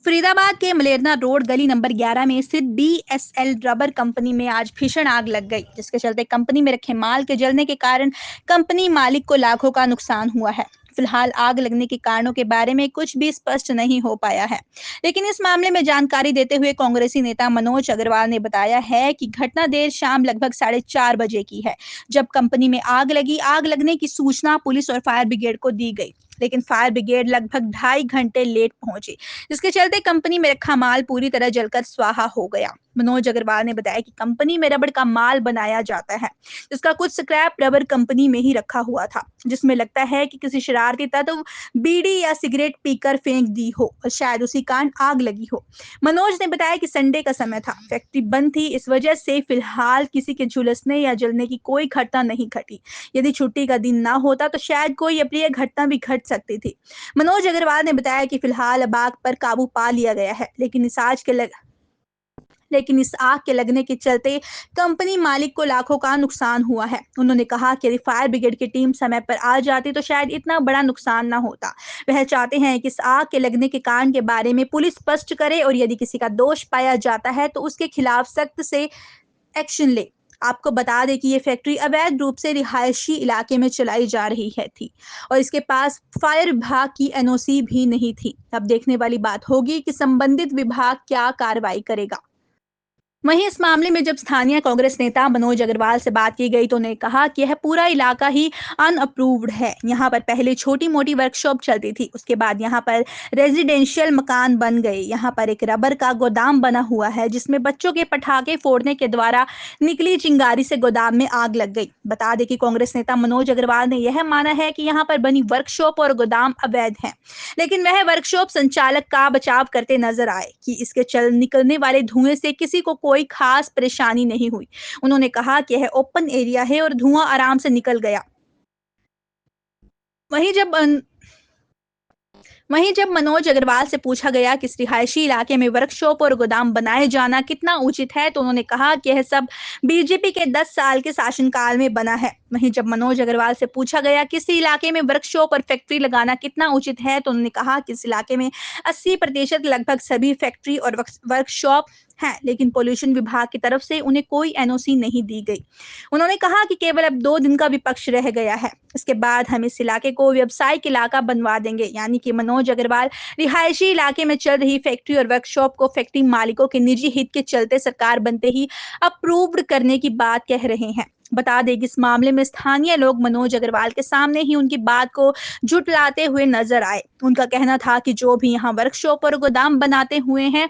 फरीदाबाद के मलेरना रोड गली नंबर 11 में स्थित बीएसएल रबर कंपनी में आज भीषण आग लग गई, जिसके चलते कंपनी में रखे माल के जलने के कारण कंपनी मालिक को लाखों का नुकसान हुआ है। फिलहाल आग लगने के कारणों के बारे में कुछ भी स्पष्ट नहीं हो पाया है, लेकिन इस मामले में जानकारी देते हुए कांग्रेसी नेता मनोज अग्रवाल ने बताया है कि घटना देर शाम लगभग 4:30 बजे की है, जब कंपनी में आग लगी। आग लगने की सूचना पुलिस और फायर ब्रिगेड को दी गई, लेकिन फायर ब्रिगेड लगभग 2.5 घंटे लेट पहुंची, जिसके चलते कंपनी में रखा माल पूरी तरह जलकर स्वाहा हो गया। मनोज अग्रवाल ने बताया कि कंपनी में रबड़ का माल बनाया जाता है, जिसका कुछ स्क्रैप रबर कंपनी में ही रखा हुआ था, जिसमें लगता है कि किसी शरारती तत्व बीड़ी या सिगरेट पीकर फेंक दी हो और शायद उसी कारण आग लगी हो। मनोज ने बताया कि संडे का समय था, फैक्ट्री बंद थी, इस वजह से फिलहाल किसी के झुलसने या जलने की कोई घटना नहीं घटी। यदि छुट्टी का दिन ना होता तो शायद कोई अप्रिय घटना भी घट सकती थी। मनोज अग्रवाल ने बताया कि फिलहाल अब आग पर काबू पा लिया गया है, लेकिन इस आग के लगने के चलते कंपनी मालिक को लाखों का नुकसान हुआ है। उन्होंने कहा कि यदि फायर ब्रिगेड की टीम समय पर आ जाती तो शायद इतना बड़ा नुकसान ना होता। वह चाहते हैं कि इस आग के लगने के कारण के बारे में पुलिस स्पष्ट करे और यदि किसी का दोष पाया जाता है तो उसके खिलाफ सख्त से एक्शन ले। आपको बता दें कि ये फैक्ट्री अवैध रूप से रिहायशी इलाके में चलाई जा रही थी और इसके पास फायर विभाग की एनओसी भी नहीं थी। अब देखने वाली बात होगी कि संबंधित विभाग क्या कार्रवाई करेगा। वहीं इस मामले में जब स्थानीय कांग्रेस नेता मनोज अग्रवाल से बात की गई तो उन्होंने कहा कि यह पूरा इलाका ही अनअप्रूव्ड है। यहाँ पर पहले छोटी मोटी वर्कशॉप चलती थी, उसके बाद यहाँ पर रेजिडेंशियल मकान बन गए। यहाँ पर एक रबर का गोदाम बना हुआ है, जिसमें बच्चों के पटाखे फोड़ने के द्वारा निकली चिंगारी से गोदाम में आग लग गई। बता दें कि कांग्रेस नेता मनोज अग्रवाल ने यह माना है कि यहाँ पर बनी वर्कशॉप और गोदाम अवैध है, लेकिन वह वर्कशॉप संचालक का बचाव करते नजर आए कि इसके निकलने वाले धुएं से किसी को कोई खास परेशानी नहीं हुई। उन्होंने कहा कि यह ओपन एरिया है और धुआं आराम से निकल गया। वहीं जब वहीं जब मनोज अग्रवाल से पूछा गया कि इस रिहायशी इलाके में वर्कशॉप और गोदाम बनाए जाना कितना उचित है, तो उन्होंने कहा कि यह सब बीजेपी के 10 साल के शासनकाल में बना है। वहीं जब मनोज अग्रवाल से पूछा गया कि इस इलाके में वर्कशॉप और फैक्ट्री लगाना कितना उचित है, तो उन्होंने कहा कि इस इलाके में 80% लगभग सभी फैक्ट्री और वर्कशॉप है, लेकिन पोल्यूशन विभाग की तरफ से उन्हें कोई एनओसी नहीं दी गई। उन्होंने कहा कि केवल अब 2 दिन का विपक्ष रह गया है, इसके बाद हम इस इलाके को व्यावसायिक इलाका बनवा देंगे। यानी कि मनोज अग्रवाल रिहायशी इलाके में चल रही फैक्ट्री और वर्कशॉप को फैक्ट्री मालिकों के निजी हित के चलते सरकार बनते ही अप्रूव्ड करने की बात कह रहे हैं। बता दें कि इस मामले में स्थानीय लोग मनोज अग्रवाल के सामने ही उनकी बात को झुटलाते हुए नजर आए। उनका कहना था कि जो भी यहाँ वर्कशॉप और गोदाम बनाते हुए हैं,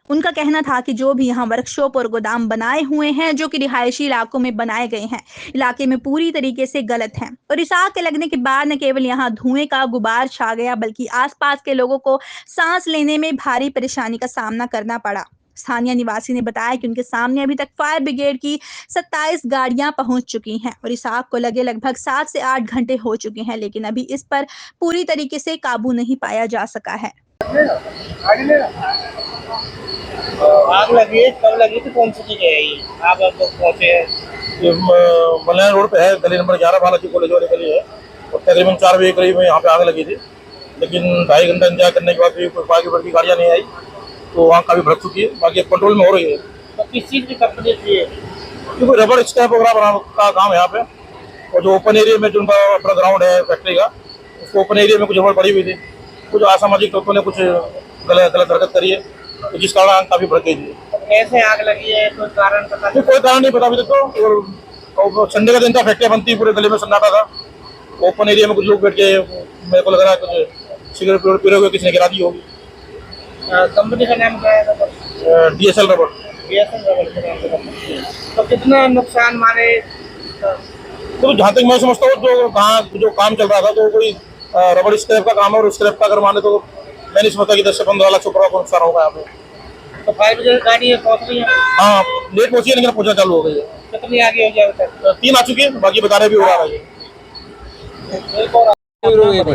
उनका कहना था कि जो भी यहाँ वर्कशॉप और गोदाम बनाए हुए हैं, जो कि रिहायशी इलाकों में बनाए गए हैं, इलाके में पूरी तरीके से गलत हैं। और इस आग के लगने के बाद न केवल यहाँ धुएं का गुबार छा गया, बल्कि आसपास के लोगों को सांस लेने में भारी परेशानी का सामना करना पड़ा। स्थानीय निवासी ने बताया कि उनके सामने अभी तक फायर ब्रिगेड की 27 गाड़ियां पहुंच चुकी हैं और इस आग को लगे लगभग 7 से 8 घंटे हो चुके हैं, लेकिन अभी इस पर पूरी तरीके से काबू नहीं पाया जा सका है। आग लगी है, कब लगी थी, कौन सी जगह है ये? आप अब लोग पहुंचे हैं। ये मलैन रोड पे है, गली नंबर 11 बालाजी कॉलेज वाली गली है और तकरीबन 4 बजे करीब यहाँ पे आग लगी थी, लेकिन 2.5 घंटा इंतजार करने के बाद भी कोई फायर ब्रिगेड की गाड़ियाँ नहीं आई, तो वहाँ काफ़ी भड़क चुकी है। बाकी कंट्रोल में हो रही है। तो किस चीज़ की कंपनी थी ये? क्योंकि रबड़ स्क्रैप वगैरह बनाने का काम है यहाँ पे, और जो ओपन एरिया में जो उनका अपना ग्राउंड है फैक्ट्री का, उसको ओपन एरिया में कुछ रबड़ पड़ी हुई थी। कुछ असामाजिक लोगों ने कुछ गलत हरकत करी है, तो जिस कारण आग काफ़ी भड़क गई थी। कैसे आग लगी है, कोई कारण पता नहीं? कोई कारण नहीं पता अभी तक तो। और संडे का दिन था, फैक्ट्री बनती, पूरे गली में सन्नाटा था। ओपन एरिया में कुछ लोग बैठ के, मेरे को लग रहा है कुछ सिगरेट पी रहे हुए किसी ने गिरा दी होगी। कंपनी का नाम क्या है? DSL रबड़। DSL रबर के नाम से कंपनी। तो कितना नुकसान माने? तो जहाँ तक मैं समझता हूँ जो काम चल रहा था, तो कोई रबड़ स्क्रैप का काम है, और स्क्रैप का अगर माने तो मैं नहीं समझता कि 10 से 15 लाख से ऊपर का नुकसान होगा यहाँ पे। तो फायर ब्रिगेड गाड़ी पहुँच रही है? हाँ, लेट पहुँची है, लेकिन पहुँचना चालू हो गई है। कितनी आगे हो जाए? 3 आ चुकी है, बाकी बता रहे भी हो रहा है।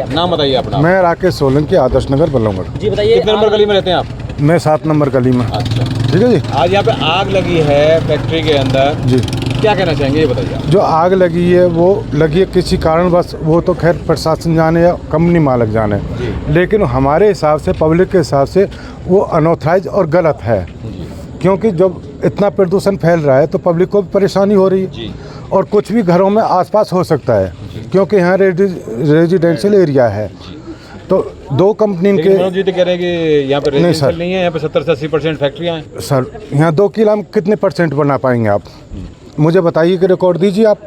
नाम बताइए अपना। मैं राकेश सोलंकी, आदर्श नगर बल्लभगढ़। जी बताइए, कितने नंबर गली में रहते हैं आप? मैं 7 नंबर गली में। अच्छा, ठीक है जी। आज यहाँ पे आग लगी है फैक्ट्री के अंदर जी। क्या कहना चाहेंगे ये बताइए आप। जो आग लगी है वो लगी है किसी कारण, बस वो तो खैर प्रशासन जाने या कंपनी मालिक जाने, लेकिन हमारे हिसाब से, पब्लिक के हिसाब से वो अनऑथराइज और गलत है। क्योंकि जब इतना प्रदूषण फैल रहा है तो पब्लिक को भी परेशानी हो रही है और कुछ भी घरों में आसपास हो सकता है, क्योंकि यहाँ रेजिडेंशियल एरिया है। तो दो कंपनी के मनोज जी तो कह रहे हैं कि यहाँ पे नहीं सर, रेजिडेंशियल नहीं है, यहाँ पे 70 से 80% फैक्ट्रियाँ हैं। सर यहाँ 2 किला में कितने % बना पाएंगे आप? मुझे बताइए कि रिकॉर्ड दीजिए आप।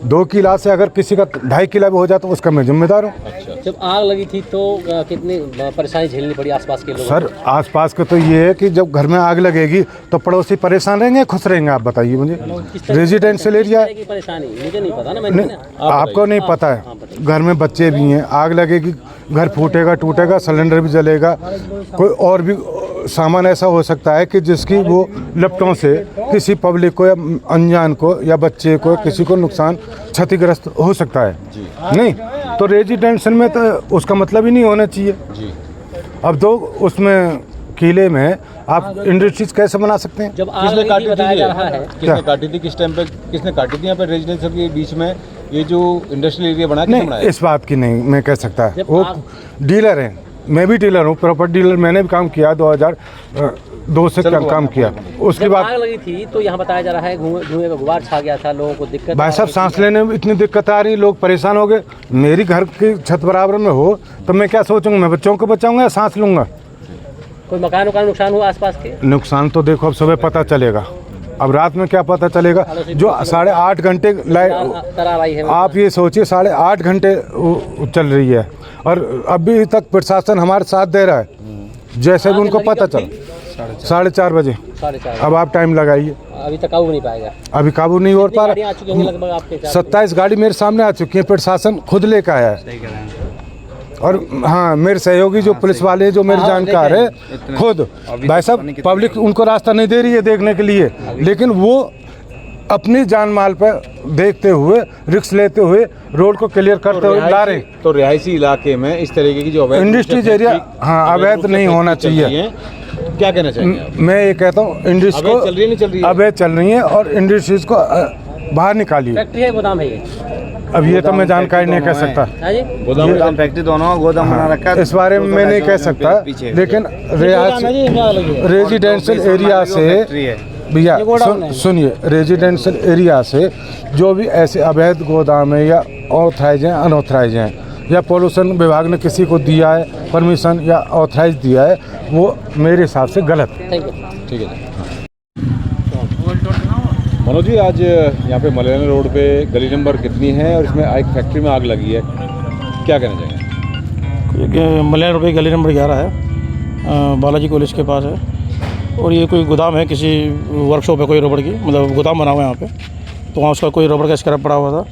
2 किला से अगर किसी का 2.5 किला भी हो जाए तो उसका मैं जिम्मेदार हूँ। जब आग लगी थी तो कितनी परेशानी झेलनी पड़ी आसपास के लोगों को? सर आसपास के तो ये है कि जब घर में आग लगेगी तो पड़ोसी परेशान रहेंगे, खुश रहेंगे? आप बताइए मुझे। रेजिडेंशियल एरिया है, परेशानी मुझे नहीं पता ना, नहीं, आपको नहीं पता है। घर में बच्चे भी हैं, आग लगेगी, घर फूटेगा, टूटेगा, सिलेंडर भी जलेगा, कोई और भी सामान ऐसा हो सकता है कि जिसकी वो लपटों से किसी पब्लिक को या अनजान को या बच्चे को किसी को नुकसान, क्षतिग्रस्त हो सकता है। नहीं तो रेजिडेंशियल में तो उसका मतलब ही नहीं होना चाहिए। अब तो उसमें किले में आप इंडस्ट्रीज कैसे बना सकते हैं? जब आग किसने लगी काटी थी थी बताया ये? जा रहा है किसने काटी थी, किस टाइम पे किसने काटी थी यहाँ पे रेजिडेंशियल के बीच में ये जो इंडस्ट्रियल एरिया बना, किसने नहीं, बनाया? इस बात की नहीं मैं कह सकता। जब वो आग- डीलर हैं, मैं भी डीलर हूँ, प्रॉपर्टी डीलर। मैंने भी काम किया 2002 से काम किया। उसके जब बाद आग लगी थी तो यहाँ बताया जा रहा है धुएं का गुबार छा गया था, लोगों को दिक्कत भाई साहब सांस लेने में इतनी दिक्कत आ रही, लोग परेशान हो गए। मेरी घर की छत बराबर में हो तो मैं क्या सोचूंगा, मैं बच्चों को बचाऊंगा या सांस लूंगा? कोई मकान नुकसान हुआ आसपास के? नुकसान तो देखो अब सुबह पता चलेगा, अब रात में क्या पता चलेगा। जो 8.5 घंटे दरार आई है। आप ये सोचिए 8.5 घंटे चल रही है और अभी तक प्रशासन हमारे साथ दे रहा है। जैसे भी उनको पता चल 4:30 बजे, 4:30 अब आप टाइम लगाइए, अभी तक काबू नहीं पाएगा। अभी काबू नहीं हो पा गाड़ियाँ आ चुकी होंगी लगभग आपके रहा। 27 गाड़ी मेरे सामने आ चुकी है, प्रशासन खुद लेकर आया है। और हाँ, मेरे सहयोगी जो पुलिस वाले हैं, जो मेरे जानकार है, खुद भाई साहब, पब्लिक उनको रास्ता नहीं दे रही है देखने के लिए, लेकिन वो अपनी जान माल पर देखते हुए, रिस्क लेते हुए रोड को क्लियर करते हुए ला रहे। तो रिहायशी इलाके में इस तरीके की जो अवैध इंडस्ट्रीज एरिया, हाँ, अवैध नहीं होना चाहिए। क्या कहना चाहेंगे आप? मैं ये कहता हूँ इंडस्ट्री को अवैध चल रही है, नहीं चल रही है? अवैध चल रही है और इंडस्ट्रीज को बाहर निकालिए। फैक्ट्री है, गोदाम है ये? अब ये तो मैं जानकारी नहीं कह सकता, हाँ जी, गोदाम फैक्ट्री दोनों गोदाम बना रखा है। इस बारे में मैं नहीं कह सकता, लेकिन रेजिडेंशियल एरिया से भैया सुनिए, रेजिडेंशियल एरिया से जो भी ऐसे अवैध गोदाम है या ऑथराइज हैं, अनऑथराइज हैं, या पोल्यूशन विभाग ने किसी को दिया है परमिशन या ऑथराइज दिया है, वो मेरे हिसाब से गलत है। Thank you. ठीक है। मनोज जी, आज यहाँ पे मलयान रोड पे गली नंबर कितनी है और इसमें एक फैक्ट्री में आग लगी है, क्या कहना चाहेंगे? मलयान रोड पे गली नंबर 11 है, बालाजी कॉलेज के पास है। और ये कोई गोदाम है, किसी वर्कशॉप है कोई रबड़ की, मतलब गोदाम बना हुआ है यहाँ पे। तो वहाँ उसका कोई रबड़ का स्क्रैप पड़ा हुआ था,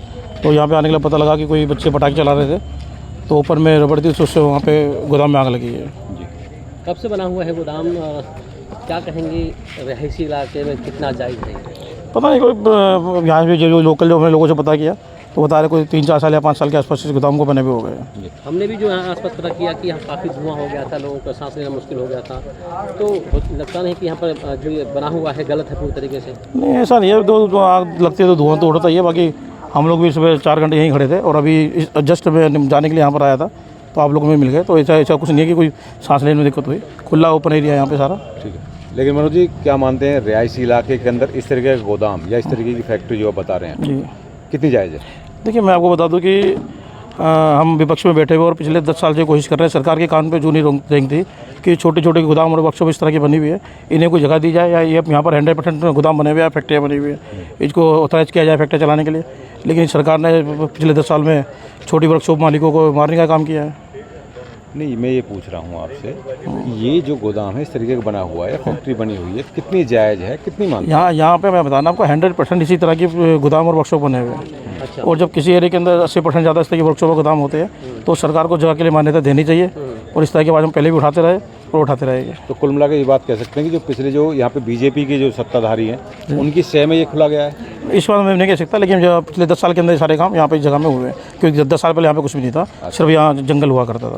तो यहाँ पे आने के लिए पता लगा कि कोई बच्चे पटाखे चला रहे थे, तो ऊपर में रबड़ थी, तो उससे वहाँ पे गोदाम में आग लगी है। कब से बना हुआ है गोदाम? क्या कहेंगे, रहायशी इलाके में कितना जायज़ है? पता नहीं, कोई यहाँ पे जो लोकल जो हमने लोगों से पता किया तो बता रहे कोई 3-4 साल या 5 साल के आसपास इस गोदाम को बने हुए हो गए। हमने भी जो यहाँ आसपास पता किया कि यहाँ काफ़ी धुआं हो गया था, लोगों को सांस लेना मुश्किल हो गया था। तो लगता नहीं कि यहाँ पर जो ये बना हुआ है गलत है पूरी तरीके से? नहीं, ऐसा नहीं है, तो आग लगती है तो धुआं तो उड़ता ही है। बाकी हम लोग भी सुबह 4 घंटे यहीं खड़े थे और अभी जस्ट मैं जाने के लिए यहाँ पर आया था तो आप लोगों में मिल गए। तो ऐसा कुछ नहीं है कि कोई सांस लेने में दिक्कत हुई, खुला ओपन एरिया है यहाँ पे सारा। ठीक है, लेकिन मनोज जी क्या मानते हैं, रिहायशी इलाके के अंदर इस तरीके का गोदाम या इस तरीके की फैक्ट्री जो आप बता रहे हैं, जी कितनी जायज़ है? देखिए, मैं आपको बता दूं कि हम विपक्ष में बैठे हुए और पिछले 10 साल से कोशिश कर रहे हैं, सरकार के कान पे जू नहीं रेंग थी कि छोटे छोटे गोदाम और वर्कशॉप इस तरह की बनी हुई है, इन्हें कोई जगह दी जाए या ये यहाँ पर 100% गोदाम बने हुए हैं, फैक्ट्रियाँ बनी हुई है, इसको ऑथराइज किया जाए फैक्ट्री चलाने के लिए। लेकिन सरकार ने पिछले 10 साल में छोटी वर्कशॉप मालिकों को मारने का काम किया है। नहीं, मैं ये पूछ रहा हूँ आपसे, ये जो गोदाम है इस तरीके का बना हुआ है, फैक्ट्री बनी हुई है, कितनी जायज़ है, कितनी मानते हैं? यहाँ पे मैं बताना आपको 100% इसी तरह की गोदाम और वर्कशॉप बने हुए हैं। अच्छा। और जब किसी एरिया के अंदर 80% ज़्यादा इस तरह की वर्कशॉप और गोदाम होते हैं तो सरकार को जगह के लिए मान्यता देनी चाहिए और इस तरह की आवाज़ हम पहले भी उठाते रहे और उठाते रहेंगे। तो कुल मिला के ये बात कह सकते हैं कि जो पिछले जो यहाँ पे बीजेपी के जो सत्ताधारी हैं उनकी सह में ये खुला गया है? इस बात में मैं नहीं कह सकता, लेकिन जो पिछले 10 साल के अंदर सारे काम यहाँ पे इस जगह में हुए हैं, क्योंकि 10 साल पहले यहाँ पे कुछ भी नहीं था, सिर्फ यहाँ जंगल हुआ करता था।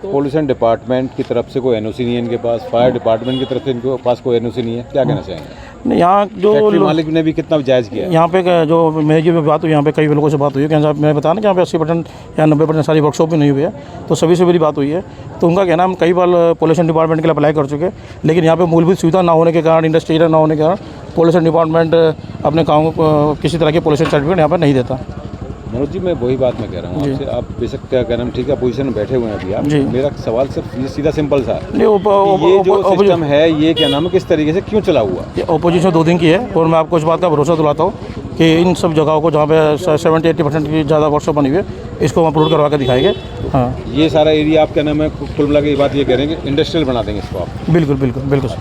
पोल्यूशन डिपार्टमेंट की तरफ से कोई एनओसी नहीं है इनके पास, फायर डिपार्टमेंट की तरफ से इनके पास कोई एनओसी नहीं है, क्या कहना चाहेंगे? नहीं, यहाँ जो फैक्ट्री मालिक ने भी कितना जायज़ किया? यहाँ पे जो मेरी जो बात हुई, यहाँ पे कई लोगों से बात हुई है कि मैं बताया ना कि यहाँ पे 80% या 90% सारी वर्कशॉप भी नहीं हुई है, तो सभी से मेरी बात हुई है। तो उनका कहना, हम कई बार पोल्यूशन डिपार्टमेंट के लिए अप्लाई कर चुके हैं, लेकिन यहाँ पे मूलभूत सुविधा ना होने के कारण, इंडस्ट्री ना होने के कारण पोल्यूशन डिपार्टमेंट अपने काम को किसी तरह के पोल्यूशन सर्टिफिकेट यहाँ पर नहीं देता। मनोज जी, मैं वही बात मैं कह रहा हूँ आपसे, आप बेशक क्या कह रहे हैं, ठीक है पोजीशन में बैठे हुए हैं अभी आप, जी। मेरा सवाल सिर्फ ये सीधा सिंपल सा है, नहीं, ये जो सिस्टम है ये क्या नाम है, किस तरीके से क्यों चला हुआ? ये ओपोजिशन 2 दिन की है, और मैं आपको इस बात का भरोसा दिलाता हूँ कि इन सब जगहों को जहाँ पे 70-80% की ज़्यादा वर्कशॉप बनी हुई है, इसको हम अपलोड करवा कर दिखाएंगे। हाँ, ये सारा एरिया आप क्या नाम है, कुल मिला के ये बात ये कह रहे हैं कि इंडस्ट्रियल बना देंगे इसको आप? बिल्कुल बिल्कुल बिल्कुल सर।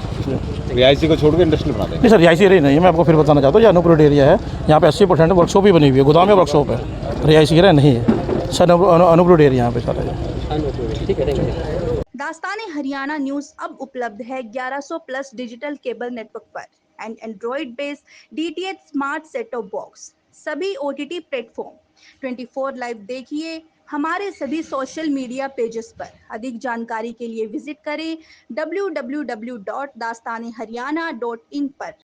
रिहायशी को छोड़ के इंडस्ट्रियल बना देंगे? नहीं सर, रिहायशी एरिया नहीं है, मैं आपको फिर बताना चाहता हूँ, ये अनअप्रूव्ड एरिया है, यहाँ पे 80% वर्कशॉप ही बनी हुई है, गोदाम में वर्कशॉप है, रिहायशी एरिया नहीं है सर, अनअप्रूव्ड एरिया यहाँ पे सारा। ठीक है, थैंक यू। दास्तान हरियाणा न्यूज़ अब उपलब्ध है 1100+ डिजिटल केबल नेटवर्क पर and Android based DTH smart set top box, सभी OTT प्लेटफॉर्म। 24 लाइव देखिए हमारे सभी सोशल मीडिया पेजेस पर। अधिक जानकारी के लिए विजिट करें www.dastaneharyana.in पर।